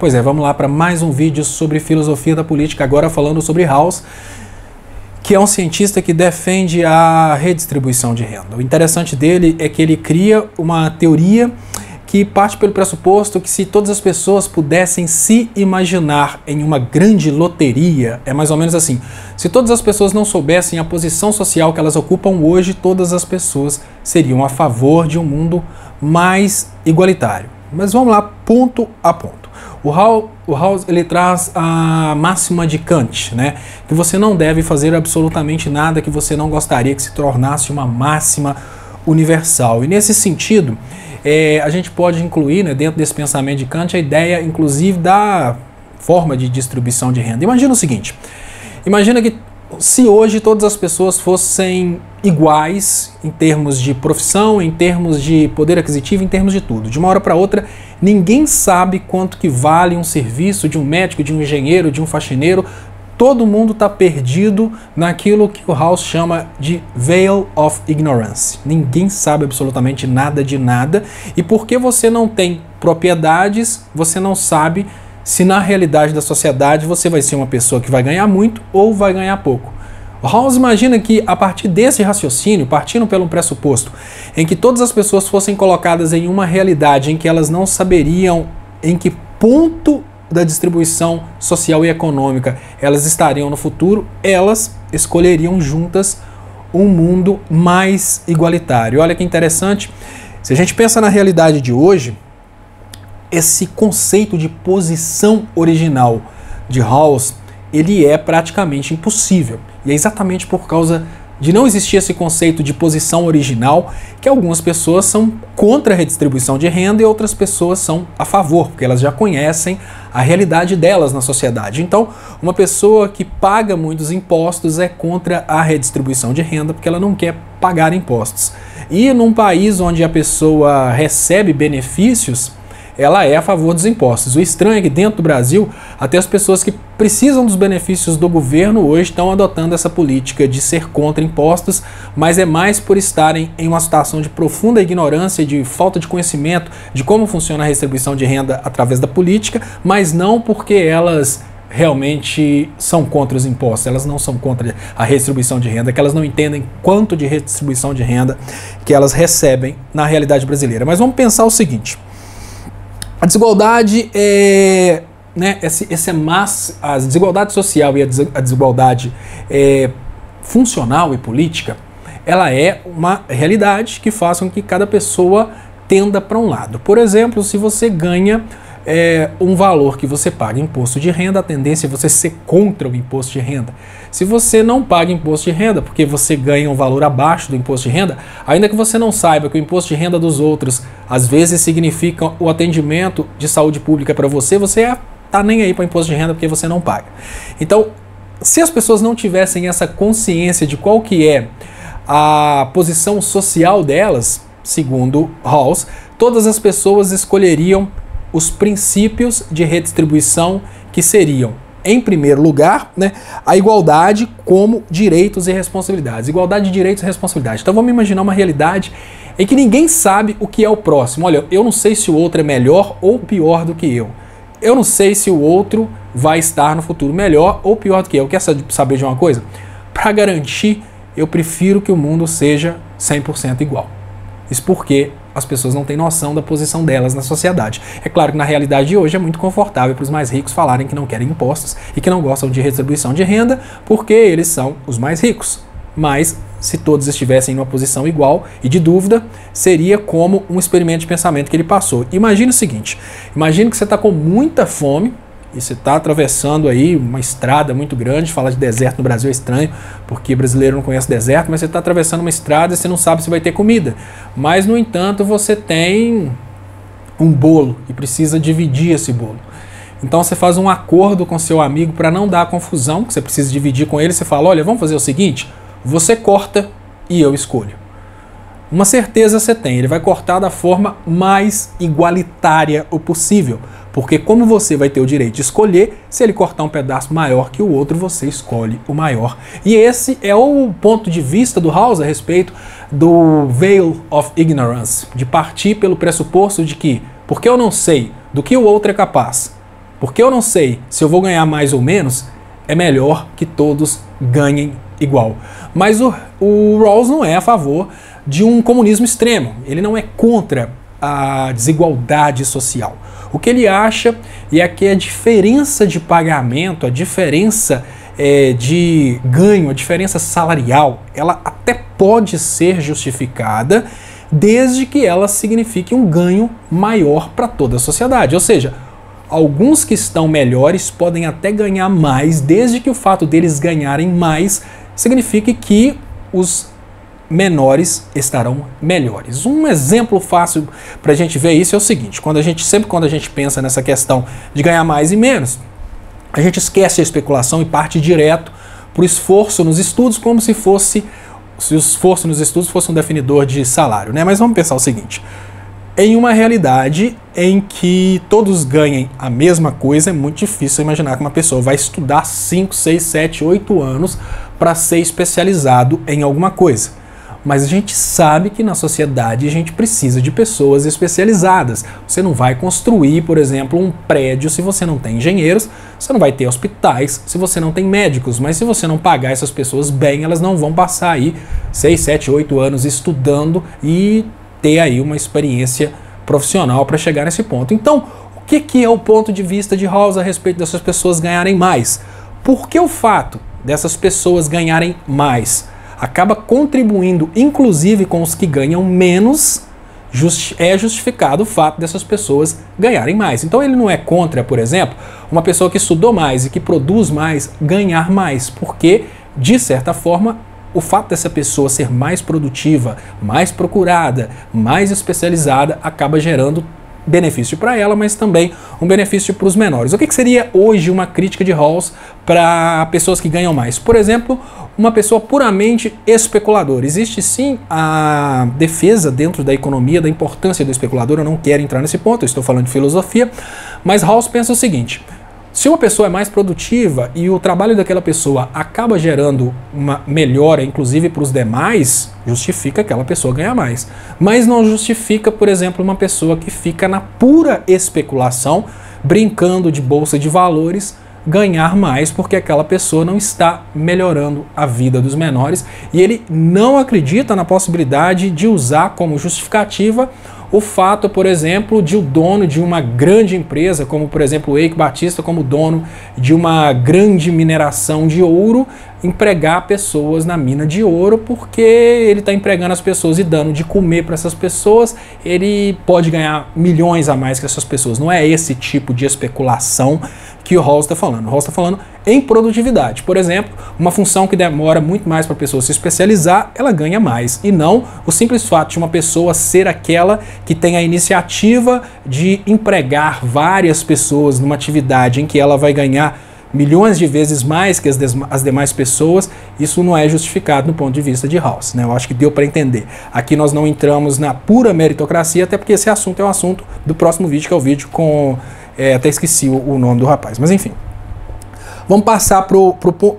Pois é, vamos lá para mais um vídeo sobre filosofia da política, agora falando sobre Rawls, que é um cientista que defende a redistribuição de renda. O interessante dele é que ele cria uma teoria que parte pelo pressuposto que se todas as pessoas pudessem se imaginar em uma grande loteria, é mais ou menos assim, se todas as pessoas não soubessem a posição social que elas ocupam hoje, todas as pessoas seriam a favor de um mundo mais igualitário. Mas vamos lá, ponto a ponto. O Rawls ele traz a máxima de Kant, né? Que você não deve fazer absolutamente nada que você não gostaria que se tornasse uma máxima universal. E nesse sentido, a gente pode incluir, né, dentro desse pensamento de Kant a ideia, inclusive, da forma de distribuição de renda. Imagina o seguinte, imagina que se hoje todas as pessoas fossem iguais em termos de profissão, em termos de poder aquisitivo, em termos de tudo. De uma hora para outra, ninguém sabe quanto que vale um serviço de um médico, de um engenheiro, de um faxineiro. Todo mundo está perdido naquilo que o Rawls chama de veil of ignorance. Ninguém sabe absolutamente nada de nada. E porque você não tem propriedades, você não sabe se na realidade da sociedade você vai ser uma pessoa que vai ganhar muito ou vai ganhar pouco. O Rawls imagina que a partir desse raciocínio, partindo pelo pressuposto em que todas as pessoas fossem colocadas em uma realidade em que elas não saberiam em que ponto da distribuição social e econômica elas estariam no futuro, elas escolheriam juntas um mundo mais igualitário. Olha que interessante, se a gente pensa na realidade de hoje, esse conceito de posição original de Rawls, ele é praticamente impossível. E é exatamente por causa de não existir esse conceito de posição original que algumas pessoas são contra a redistribuição de renda e outras pessoas são a favor, porque elas já conhecem a realidade delas na sociedade. Então, uma pessoa que paga muitos impostos é contra a redistribuição de renda porque ela não quer pagar impostos. E num país onde a pessoa recebe benefícios, ela é a favor dos impostos. O estranho é que dentro do Brasil, até as pessoas que precisam dos benefícios do governo hoje estão adotando essa política de ser contra impostos, mas é mais por estarem em uma situação de profunda ignorância, de falta de conhecimento de como funciona a redistribuição de renda através da política, mas não porque elas realmente são contra os impostos, elas não são contra a redistribuição de renda, que elas não entendem quanto de redistribuição de renda que elas recebem na realidade brasileira. Mas vamos pensar o seguinte, a desigualdade a desigualdade social e a desigualdade funcional e política, ela é uma realidade que faz com que cada pessoa tenda para um lado. Por exemplo, se você ganha um valor que você paga imposto de renda, a tendência é você ser contra o imposto de renda. Se você não paga imposto de renda porque você ganha um valor abaixo do imposto de renda, ainda que você não saiba que o imposto de renda dos outros às vezes significa o atendimento de saúde pública para você, você tá nem aí para o imposto de renda porque você não paga. Então, se as pessoas não tivessem essa consciência de qual que é a posição social delas, segundo Rawls, todas as pessoas escolheriam os princípios de redistribuição que seriam, em primeiro lugar, né, a igualdade como direitos e responsabilidades. Igualdade de direitos e responsabilidades. Então vamos imaginar uma realidade em que ninguém sabe o que é o próximo. Olha, eu não sei se o outro é melhor ou pior do que eu. Eu não sei se o outro vai estar no futuro melhor ou pior do que eu. Quer saber de uma coisa? Para garantir, eu prefiro que o mundo seja 100% igual. Isso porque as pessoas não têm noção da posição delas na sociedade. É claro que na realidade de hoje é muito confortável para os mais ricos falarem que não querem impostos e que não gostam de redistribuição de renda porque eles são os mais ricos. Mas se todos estivessem em uma posição igual e de dúvida, seria como um experimento de pensamento que ele passou. Imagine o seguinte, imagine que você está com muita fome e você está atravessando aí uma estrada muito grande. Falar de deserto no Brasil é estranho, porque brasileiro não conhece deserto, mas você está atravessando uma estrada e você não sabe se vai ter comida. Mas, no entanto, você tem um bolo e precisa dividir esse bolo. Então você faz um acordo com seu amigo para não dar confusão, que você precisa dividir com ele. Você fala, olha, vamos fazer o seguinte, você corta e eu escolho. Uma certeza você tem, ele vai cortar da forma mais igualitária o possível. Porque como você vai ter o direito de escolher, se ele cortar um pedaço maior que o outro, você escolhe o maior. E esse é o ponto de vista do Rawls a respeito do veil of ignorance, de partir pelo pressuposto de que, porque eu não sei do que o outro é capaz, Porque eu não sei se eu vou ganhar mais ou menos, é melhor que todos ganhem igual. Mas o Rawls não é a favor de um comunismo extremo. Ele não é contra a desigualdade social. O que ele acha é que a diferença de pagamento, a diferença de ganho, a diferença salarial, ela até pode ser justificada desde que ela signifique um ganho maior para toda a sociedade. Ou seja, alguns que estão melhores podem até ganhar mais, desde que o fato deles ganharem mais signifique que os menores estarão melhores. Um exemplo fácil para a gente ver isso é o seguinte: sempre quando a gente pensa nessa questão de ganhar mais e menos, a gente esquece a especulação e parte direto para o esforço nos estudos, como se o esforço nos estudos fosse um definidor de salário, né? Mas vamos pensar o seguinte: em uma realidade em que todos ganhem a mesma coisa, é muito difícil imaginar que uma pessoa vai estudar 5, 6, 7, 8 anos para ser especializado em alguma coisa. Mas a gente sabe que na sociedade a gente precisa de pessoas especializadas. Você não vai construir, por exemplo, um prédio se você não tem engenheiros, você não vai ter hospitais se você não tem médicos, mas se você não pagar essas pessoas bem, elas não vão passar aí 6, 7, 8 anos estudando e ter aí uma experiência profissional para chegar nesse ponto. Então, o que é o ponto de vista de Rawls a respeito dessas pessoas ganharem mais? Por que o fato dessas pessoas ganharem mais acaba contribuindo, inclusive com os que ganham menos, é justificado o fato dessas pessoas ganharem mais. Então ele não é contra, por exemplo, uma pessoa que estudou mais e que produz mais ganhar mais, porque, de certa forma, o fato dessa pessoa ser mais produtiva, mais procurada, mais especializada, acaba gerando benefício para ela, mas também um benefício para os menores. O que seria hoje uma crítica de Rawls para pessoas que ganham mais? Por exemplo, uma pessoa puramente especuladora. Existe sim a defesa dentro da economia da importância do especulador, eu não quero entrar nesse ponto, eu estou falando de filosofia, mas Rawls pensa o seguinte: se uma pessoa é mais produtiva e o trabalho daquela pessoa acaba gerando uma melhora, inclusive para os demais, justifica aquela pessoa ganhar mais. Mas não justifica, por exemplo, uma pessoa que fica na pura especulação, brincando de bolsa de valores, ganhar mais, porque aquela pessoa não está melhorando a vida dos menores. E ele não acredita na possibilidade de usar como justificativa o fato, por exemplo, de o dono de uma grande empresa, como por exemplo o Eike Batista, como dono de uma grande mineração de ouro, empregar pessoas na mina de ouro, porque ele está empregando as pessoas e dando de comer para essas pessoas, ele pode ganhar milhões a mais que essas pessoas. Não é esse tipo de especulação que o Rawls está falando. O Rawls está falando em produtividade. Por exemplo, uma função que demora muito mais para a pessoa se especializar, ela ganha mais. E não o simples fato de uma pessoa ser aquela que tem a iniciativa de empregar várias pessoas numa atividade em que ela vai ganhar milhões de vezes mais que as demais pessoas. Isso não é justificado no ponto de vista de Rawls, né? Eu acho que deu para entender. Aqui nós não entramos na pura meritocracia, até porque esse assunto é um assunto do próximo vídeo, que é o vídeo com... até esqueci o nome do rapaz, mas enfim. Vamos passar para o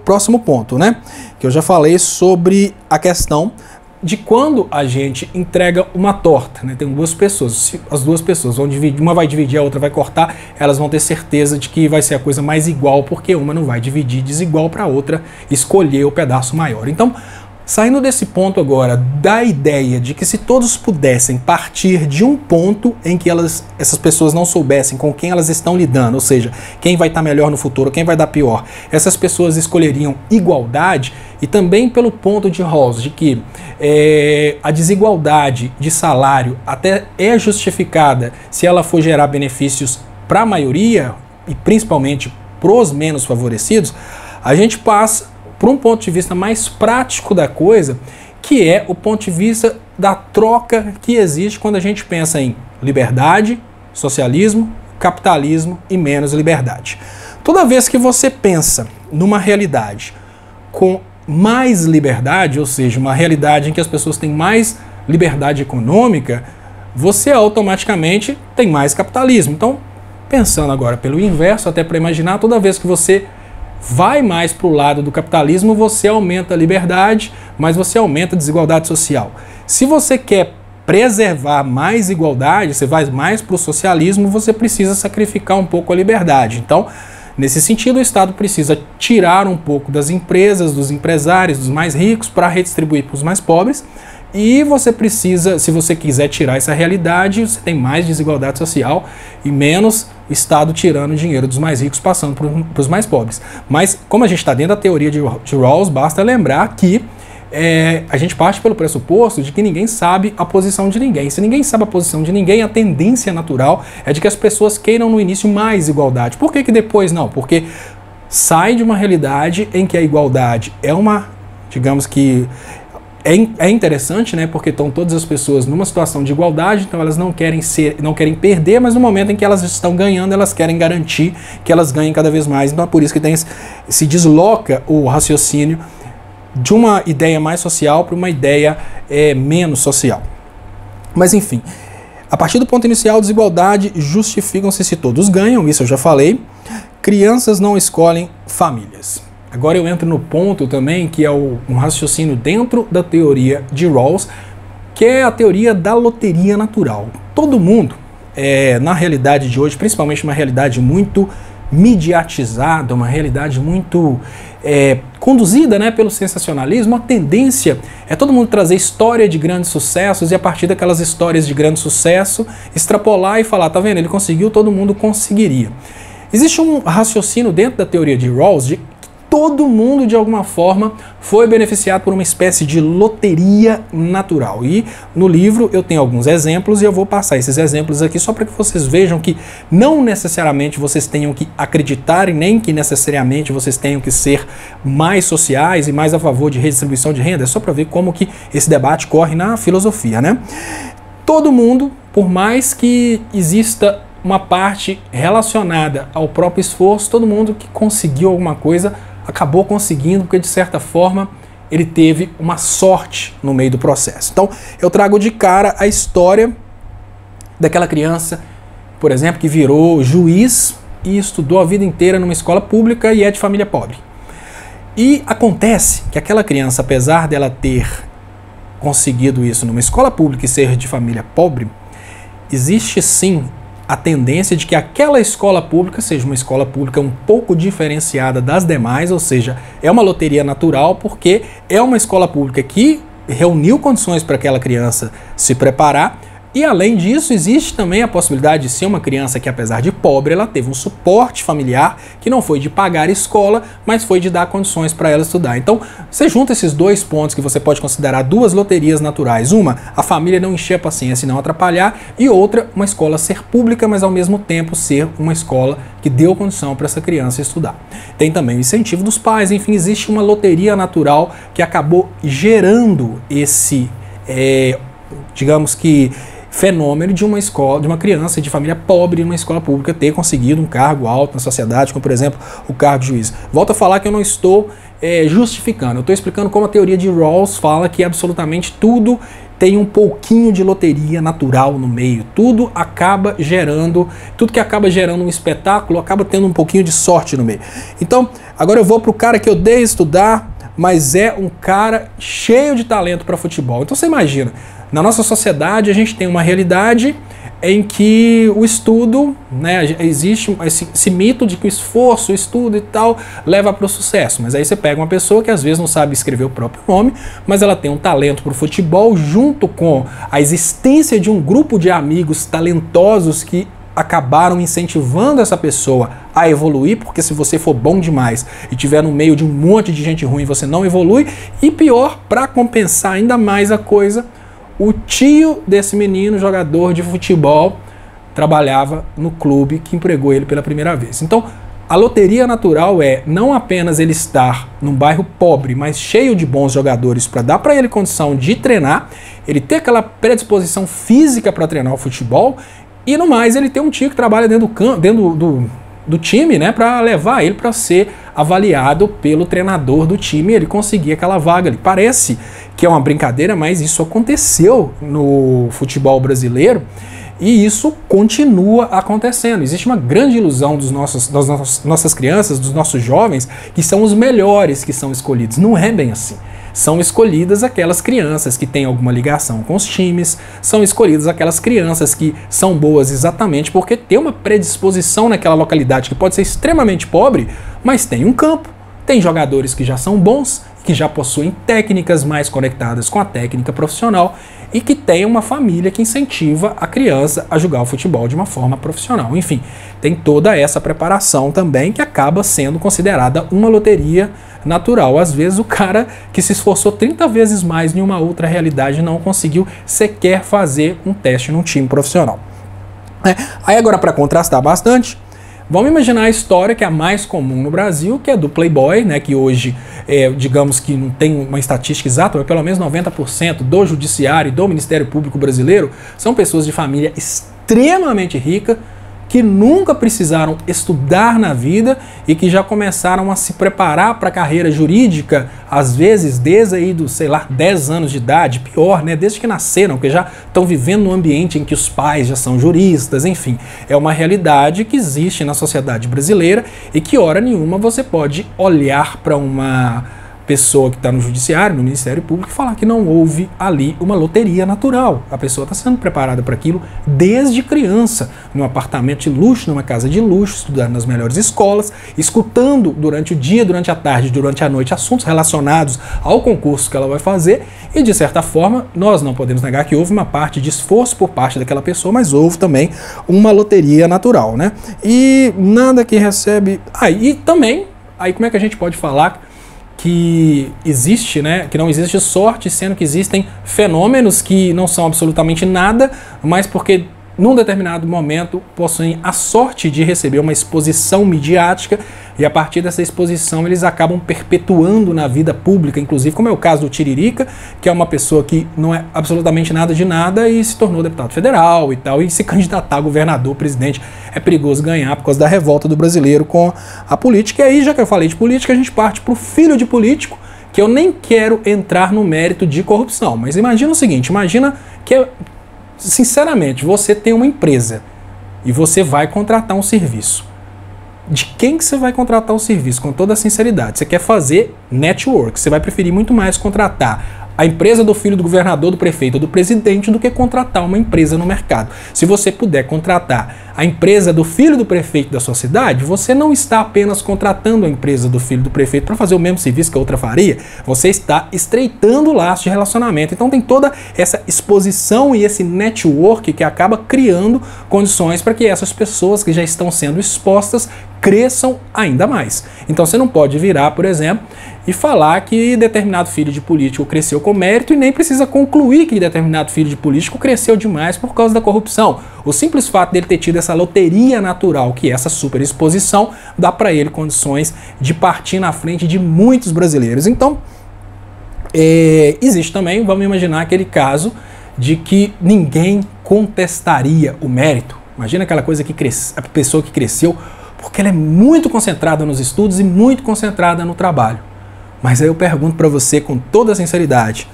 próximo ponto, né? Que eu já falei sobre a questão de quando a gente entrega uma torta, né? Tem duas pessoas, se as duas pessoas vão dividir, uma vai dividir, a outra vai cortar, elas vão ter certeza de que vai ser a coisa mais igual, porque uma não vai dividir desigual para a outra escolher o pedaço maior. Então, saindo desse ponto agora, da ideia de que se todos pudessem partir de um ponto em que essas pessoas não soubessem com quem elas estão lidando, ou seja, quem vai estar melhor no futuro, quem vai dar pior, essas pessoas escolheriam igualdade, e também pelo ponto de Rawls, de que a desigualdade de salário até é justificada se ela for gerar benefícios para a maioria, e principalmente para os menos favorecidos, a gente passa por um ponto de vista mais prático da coisa, que é o ponto de vista da troca que existe quando a gente pensa em liberdade, socialismo, capitalismo e menos liberdade. Toda vez que você pensa numa realidade com mais liberdade, ou seja, uma realidade em que as pessoas têm mais liberdade econômica, você automaticamente tem mais capitalismo. Então, pensando agora pelo inverso, até para imaginar, toda vez que você vai mais para o lado do capitalismo, você aumenta a liberdade, mas você aumenta a desigualdade social. Se você quer preservar mais igualdade, você vai mais para o socialismo, você precisa sacrificar um pouco a liberdade. Então, nesse sentido, o Estado precisa tirar um pouco das empresas, dos empresários, dos mais ricos, para redistribuir para os mais pobres. E você precisa, se você quiser tirar essa realidade, você tem mais desigualdade social e menos Estado tirando dinheiro dos mais ricos, passando para os mais pobres. Mas, como a gente está dentro da teoria de Rawls, basta lembrar que a gente parte pelo pressuposto de que ninguém sabe a posição de ninguém. Se ninguém sabe a posição de ninguém, a tendência natural é de que as pessoas queiram no início mais igualdade. Por que depois não? Porque sai de uma realidade em que a igualdade é uma, digamos que, é interessante, né? Porque estão todas as pessoas numa situação de igualdade, então elas não querem perder, mas no momento em que elas estão ganhando, elas querem garantir que elas ganhem cada vez mais. Então é por isso que se desloca o raciocínio de uma ideia mais social para uma ideia menos social. Mas enfim, a partir do ponto inicial, desigualdade justificam-se se todos ganham, isso eu já falei. Crianças não escolhem famílias. Agora eu entro no ponto também que é um raciocínio dentro da teoria de Rawls, que é a teoria da loteria natural. Todo mundo, na realidade de hoje, principalmente uma realidade muito mediatizada, uma realidade muito conduzida, né, pelo sensacionalismo, a tendência é todo mundo trazer história de grandes sucessos e a partir daquelas histórias de grande sucesso extrapolar e falar, tá vendo, ele conseguiu, todo mundo conseguiria. Existe um raciocínio dentro da teoria de Rawls de que todo mundo de alguma forma foi beneficiado por uma espécie de loteria natural. E no livro eu tenho alguns exemplos e eu vou passar esses exemplos aqui só para que vocês vejam que não necessariamente vocês tenham que acreditar e nem que necessariamente vocês tenham que ser mais sociais e mais a favor de redistribuição de renda. É só para ver como que esse debate corre na filosofia, né? Todo mundo, por mais que exista uma parte relacionada ao próprio esforço, todo mundo que conseguiu alguma coisa acabou conseguindo, porque de certa forma ele teve uma sorte no meio do processo. Então eu trago de cara a história daquela criança, por exemplo, que virou juiz e estudou a vida inteira numa escola pública e é de família pobre. E acontece que aquela criança, apesar dela ter conseguido isso numa escola pública e ser de família pobre, existe sim a tendência de que aquela escola pública seja uma escola pública um pouco diferenciada das demais, ou seja, é uma loteria natural porque é uma escola pública que reuniu condições para aquela criança se preparar. E além disso, existe também a possibilidade de ser uma criança que, apesar de pobre, ela teve um suporte familiar que não foi de pagar escola, mas foi de dar condições para ela estudar. Então, você junta esses dois pontos que você pode considerar duas loterias naturais. Uma, a família não encher a paciência e não atrapalhar, e outra, uma escola ser pública, mas ao mesmo tempo ser uma escola que deu condição para essa criança estudar. Tem também o incentivo dos pais, enfim, existe uma loteria natural que acabou gerando esse, digamos que, fenômeno de uma escola, de uma criança de família pobre numa escola pública ter conseguido um cargo alto na sociedade, como por exemplo o cargo de juiz. Volto a falar que eu não estou justificando, eu estou explicando como a teoria de Rawls fala que absolutamente tudo tem um pouquinho de loteria natural no meio, tudo que acaba gerando um espetáculo, acaba tendo um pouquinho de sorte no meio. Então, agora eu vou para o cara que eu odeio estudar, mas é um cara cheio de talento para futebol. Então você imagina, na nossa sociedade a gente tem uma realidade em que o estudo, né, existe esse mito de que o esforço, o estudo e tal leva para o sucesso. Mas aí você pega uma pessoa que às vezes não sabe escrever o próprio nome, mas ela tem um talento para o futebol junto com a existência de um grupo de amigos talentosos que acabaram incentivando essa pessoa a evoluir, porque se você for bom demais e tiver no meio de um monte de gente ruim, você não evolui. E pior, para compensar ainda mais a coisa, o tio desse menino, jogador de futebol, trabalhava no clube que empregou ele pela primeira vez. Então, a loteria natural é não apenas ele estar num bairro pobre, mas cheio de bons jogadores para dar para ele condição de treinar, ele ter aquela predisposição física para treinar o futebol, e no mais ele tem um tio que trabalha dentro do time, né, para levar ele para ser avaliado pelo treinador do time e ele conseguir aquela vaga ali. Parece que é uma brincadeira, mas isso aconteceu no futebol brasileiro e isso continua acontecendo. Existe uma grande ilusão das nossas crianças, dos nossos jovens, que são os melhores que são escolhidos. Não é bem assim. São escolhidas aquelas crianças que têm alguma ligação com os times, são escolhidas aquelas crianças que são boas exatamente porque tem uma predisposição naquela localidade que pode ser extremamente pobre, mas tem um campo, tem jogadores que já são bons, que já possuem técnicas mais conectadas com a técnica profissional e que tem uma família que incentiva a criança a jogar o futebol de uma forma profissional. Enfim, tem toda essa preparação também que acaba sendo considerada uma loteria natural. Às vezes o cara que se esforçou 30 vezes mais em uma outra realidade não conseguiu sequer fazer um teste num time profissional. Aí agora, para contrastar bastante, vamos imaginar a história que é a mais comum no Brasil, que é do Playboy, né, que hoje, digamos que não tem uma estatística exata, mas pelo menos 90% do judiciário e do Ministério Público brasileiro são pessoas de família extremamente rica, que nunca precisaram estudar na vida e que já começaram a se preparar para a carreira jurídica, às vezes desde aí dos, sei lá, 10 anos de idade, pior, né, desde que nasceram, que já estão vivendo num ambiente em que os pais já são juristas, enfim. É uma realidade que existe na sociedade brasileira e que hora nenhuma você pode olhar para uma pessoa que está no judiciário, no Ministério Público, e falar que não houve ali uma loteria natural. A pessoa está sendo preparada para aquilo desde criança, num apartamento de luxo, numa casa de luxo, estudando nas melhores escolas, escutando durante o dia, durante a tarde, durante a noite, assuntos relacionados ao concurso que ela vai fazer, e de certa forma, nós não podemos negar que houve uma parte de esforço por parte daquela pessoa, mas houve também uma loteria natural, né? E nada que recebe... E também, aí como é que a gente pode falar que existe, né, que não existe sorte, sendo que existem fenômenos que não são absolutamente nada, mas porque num determinado momento possuem a sorte de receber uma exposição midiática e a partir dessa exposição eles acabam perpetuando na vida pública, inclusive, como é o caso do Tiririca, que é uma pessoa que não é absolutamente nada de nada e se tornou deputado federal e tal, e se candidatar a governador, presidente. É perigoso ganhar por causa da revolta do brasileiro com a política. E aí, já que eu falei de política, a gente parte para o filho de político, que eu nem quero entrar no mérito de corrupção, mas imagina o seguinte, imagina que, sinceramente, você tem uma empresa e você vai contratar um serviço. De quem que você vai contratar o serviço? Com toda a sinceridade, você quer fazer network, você vai preferir muito mais contratar a empresa do filho do governador, do prefeito ou do presidente do que contratar uma empresa no mercado. Se você puder contratar a empresa do filho do prefeito da sua cidade, você não está apenas contratando a empresa do filho do prefeito para fazer o mesmo serviço que a outra faria, você está estreitando o laço de relacionamento. Então tem toda essa exposição e esse network que acaba criando condições para que essas pessoas que já estão sendo expostas cresçam ainda mais. Então você não pode virar, por exemplo, e falar que determinado filho de político cresceu com mérito e nem precisa concluir que determinado filho de político cresceu demais por causa da corrupção. O simples fato dele ter tido essa loteria natural, que é essa superexposição, dá para ele condições de partir na frente de muitos brasileiros. Então, existe também, vamos imaginar aquele caso de que ninguém contestaria o mérito. Imagina aquela coisa que a pessoa que cresceu porque ela é muito concentrada nos estudos e muito concentrada no trabalho. Mas aí eu pergunto para você com toda a sinceridade,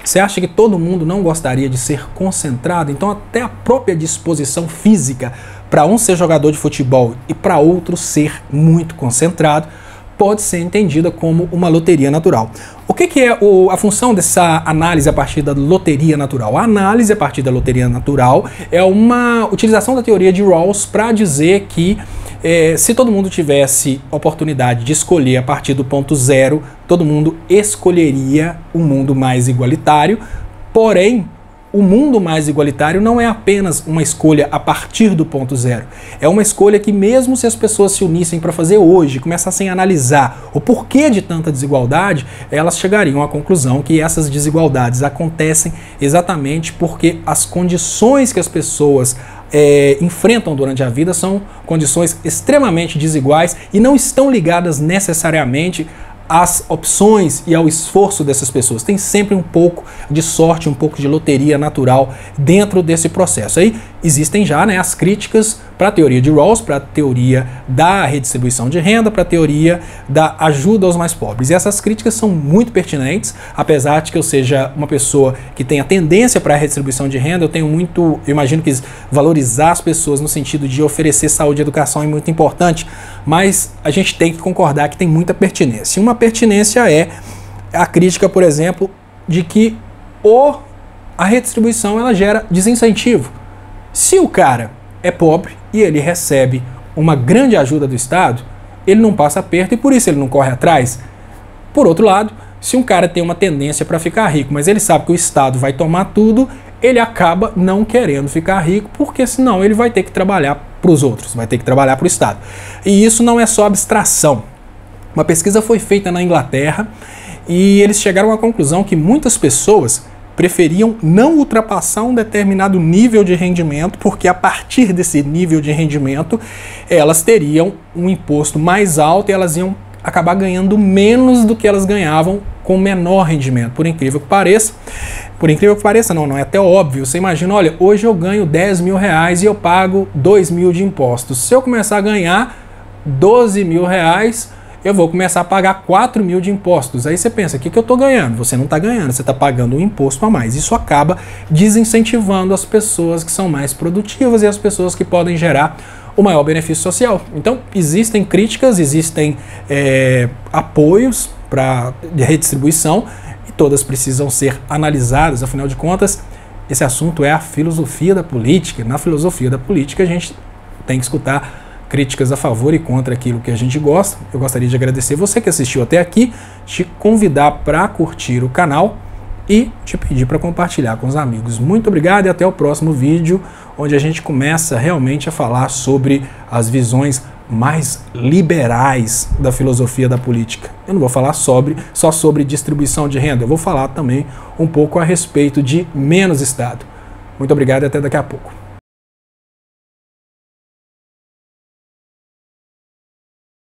você acha que todo mundo não gostaria de ser concentrado? Então até a própria disposição física para um ser jogador de futebol e para outro ser muito concentrado pode ser entendida como uma loteria natural. O que é a função dessa análise a partir da loteria natural? A análise a partir da loteria natural é uma utilização da teoria de Rawls para dizer que se todo mundo tivesse oportunidade de escolher a partir do ponto zero, todo mundo escolheria um mundo mais igualitário, porém, o mundo mais igualitário não é apenas uma escolha a partir do ponto zero. É uma escolha que mesmo se as pessoas se unissem para fazer hoje, começassem a analisar o porquê de tanta desigualdade, elas chegariam à conclusão que essas desigualdades acontecem exatamente porque as condições que as pessoas enfrentam durante a vida são condições extremamente desiguais e não estão ligadas necessariamente às opções e ao esforço dessas pessoas. Tem sempre um pouco de sorte, um pouco de loteria natural dentro desse processo. Aí existem já, né, as críticas para a teoria de Rawls, para a teoria da redistribuição de renda, para a teoria da ajuda aos mais pobres. E essas críticas são muito pertinentes, apesar de que eu seja uma pessoa que tem a tendência para a redistribuição de renda, eu imagino que valorizar as pessoas no sentido de oferecer saúde e educação é muito importante, mas a gente tem que concordar que tem muita pertinência. Uma pertinência é a crítica, por exemplo, de que a redistribuição ela gera desincentivo. Se o cara é pobre e ele recebe uma grande ajuda do Estado, ele não passa aperto e por isso ele não corre atrás. Por outro lado, se um cara tem uma tendência para ficar rico, mas ele sabe que o Estado vai tomar tudo, ele acaba não querendo ficar rico, porque senão ele vai ter que trabalhar para os outros, vai ter que trabalhar para o Estado. E isso não é só abstração. Uma pesquisa foi feita na Inglaterra e eles chegaram à conclusão que muitas pessoas preferiam não ultrapassar um determinado nível de rendimento, porque a partir desse nível de rendimento elas teriam um imposto mais alto e elas iam acabar ganhando menos do que elas ganhavam com menor rendimento. Por incrível que pareça, não é até óbvio. Você imagina, olha, hoje eu ganho 10 mil reais e eu pago 2 mil de impostos. Se eu começar a ganhar 12 mil reais, eu vou começar a pagar 4 mil de impostos. Aí você pensa, o que eu estou ganhando? Você não está ganhando, você está pagando um imposto a mais. Isso acaba desincentivando as pessoas que são mais produtivas e as pessoas que podem gerar o maior benefício social. Então, existem críticas, existem apoios para redistribuição e todas precisam ser analisadas. Afinal de contas, esse assunto é a filosofia da política. Na filosofia da política, a gente tem que escutar críticas a favor e contra aquilo que a gente gosta. Eu gostaria de agradecer você que assistiu até aqui, te convidar para curtir o canal e te pedir para compartilhar com os amigos. Muito obrigado e até o próximo vídeo, onde a gente começa realmente a falar sobre as visões mais liberais da filosofia da política. Eu não vou falar só sobre distribuição de renda, eu vou falar também um pouco a respeito de menos Estado. Muito obrigado e até daqui a pouco.